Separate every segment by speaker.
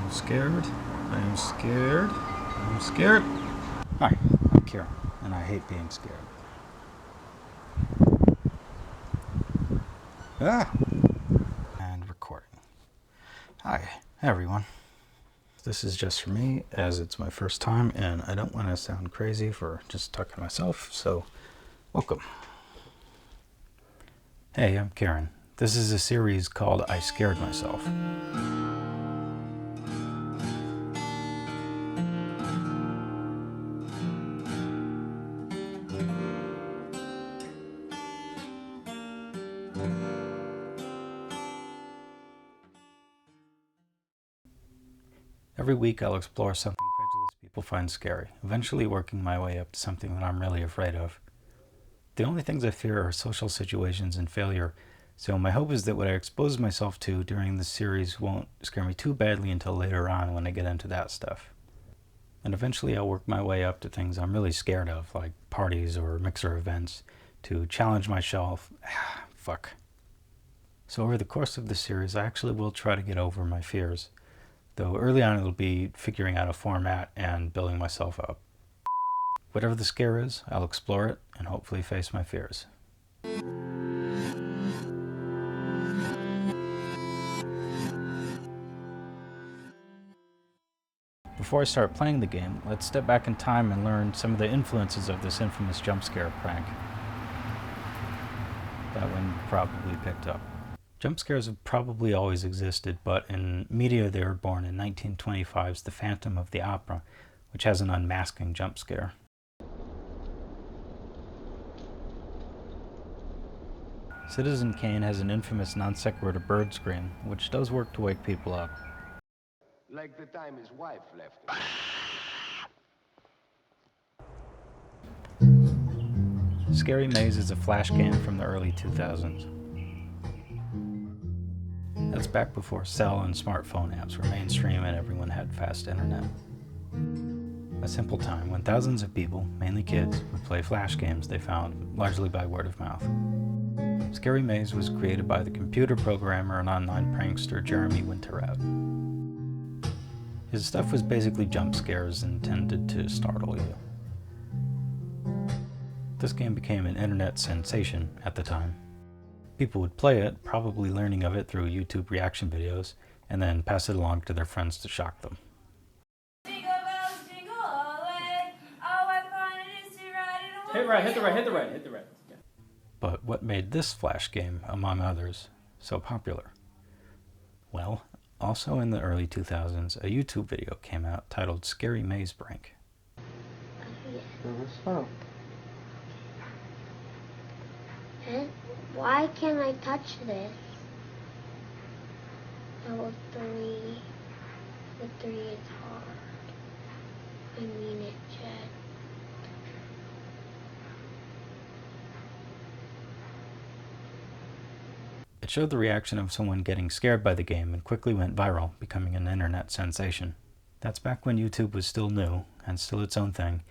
Speaker 1: I'm scared. I am scared. I'm scared. Hi, I'm Kieran, and I hate being scared. Ah! And recording. Hi, everyone. This is just for me, as it's my first time, and I don't want to sound crazy for just talking to myself, so welcome. Hey, I'm Kieran. This is a series called I Scared Myself. Every week I'll explore something credulous people find scary, eventually working my way up to something that I'm really afraid of. The only things I fear are social situations and failure, so my hope is that what I expose myself to during this series won't scare me too badly until later on when I get into that stuff. And eventually I'll work my way up to things I'm really scared of, like parties or mixer events, to challenge myself. Fuck. So over the course of this series, I actually will try to get over my fears, though early on it'll be figuring out a format and building myself up. Whatever the scare is, I'll explore it and hopefully face my fears. Before I start playing the game, let's step back in time and learn some of the influences of this infamous jump scare prank. That one probably picked up. Jump scares have probably always existed, but in media they were born in 1925's The Phantom of the Opera, which has an unmasking jump scare. Citizen Kane has an infamous non sequitur bird scream, which does work to wake people up.
Speaker 2: Like the time his wife left him.
Speaker 1: Scary Maze is a flash game from the early 2000s. That's back before cell and smartphone apps were mainstream and everyone had fast internet. A simple time when thousands of people, mainly kids, would play flash games they found largely by word of mouth. Scary Maze was created by the computer programmer and online prankster Jeremy Winterab. His stuff was basically jump scares intended to startle you. This game became an internet sensation at the time. People would play it, probably learning of it through YouTube reaction videos, and then pass it along to their friends to shock them.
Speaker 3: Jingle bells, jingle all the way. Oh, what fun it is to ride in a one-horse
Speaker 4: Hit the right. Yeah.
Speaker 1: But what made this flash game, among others, so popular? Well, also in the early 2000s, a YouTube video came out titled Scary Maze Prank.
Speaker 5: And why can't I touch this? Level 3. The 3 is hard. I mean it, Chad.
Speaker 1: It showed the reaction of someone getting scared by the game and quickly went viral, becoming an internet sensation. That's back when YouTube was still new and still its own thing,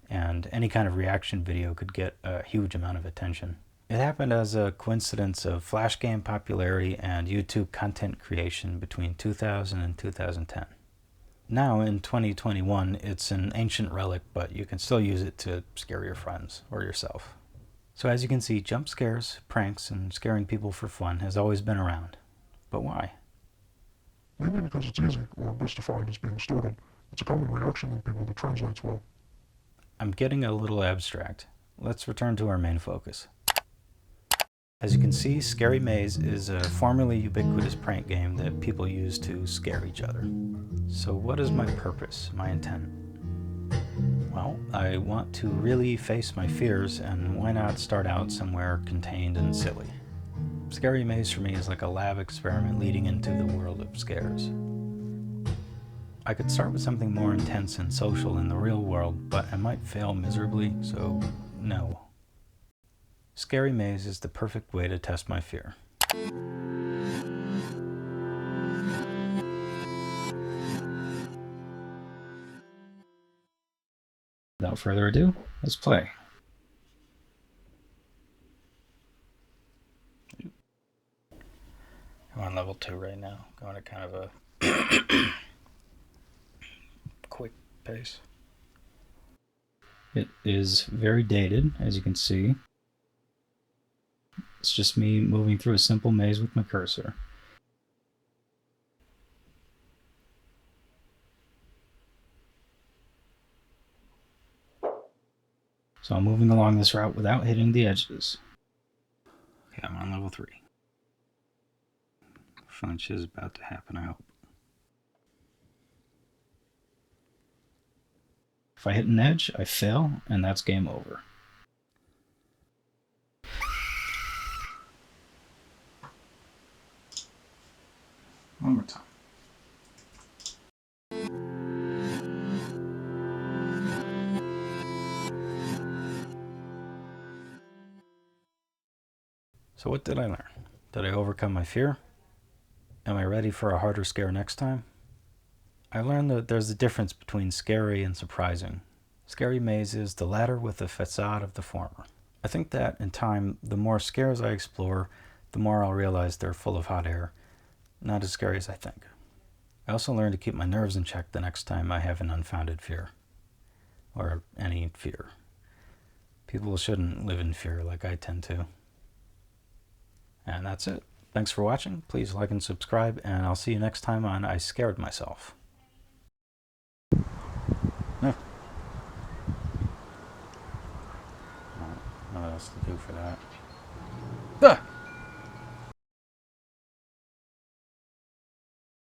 Speaker 1: and any kind of reaction video could get a huge amount of attention. It happened as a coincidence of flash game popularity and YouTube content creation between 2000 and 2010. Now, in 2021, it's an ancient relic, but you can still use it to scare your friends or yourself. So as you can see, jump scares, pranks, and scaring people for fun has always been around. But why?
Speaker 6: Maybe because it's easy, or justified as being startled. It's a common reaction in people that translates well.
Speaker 1: I'm getting a little abstract. Let's return to our main focus. As you can see, Scary Maze is a formerly ubiquitous prank game that people use to scare each other. So what is my purpose, my intent? Well, I want to really face my fears, and why not start out somewhere contained and silly? Scary Maze for me is like a lab experiment leading into the world of scares. I could start with something more intense and social in the real world, but I might fail miserably, so no. Scary Maze is the perfect way to test my fear. Without further ado, let's play. I'm on level 2 right now, going to kind of a pace. It is very dated, as you can see. It's just me moving through a simple maze with my cursor. So I'm moving along this route without hitting the edges. Okay, I'm on level 3. Flinch is about to happen, I hope. If I hit an edge, I fail, and that's game over. One more time. So what did I learn? Did I overcome my fear? Am I ready for a harder scare next time? I learned that there's a difference between scary and surprising. Scary mazes, the latter with the facade of the former. I think that in time, the more scares I explore, the more I'll realize they're full of hot air. Not as scary as I think. I also learned to keep my nerves in check the next time I have an unfounded fear. Or any fear. People shouldn't live in fear like I tend to. And that's it. Thanks for watching. Please like and subscribe, and I'll see you next time on I Scared Myself. No. What else to do for that? Ah!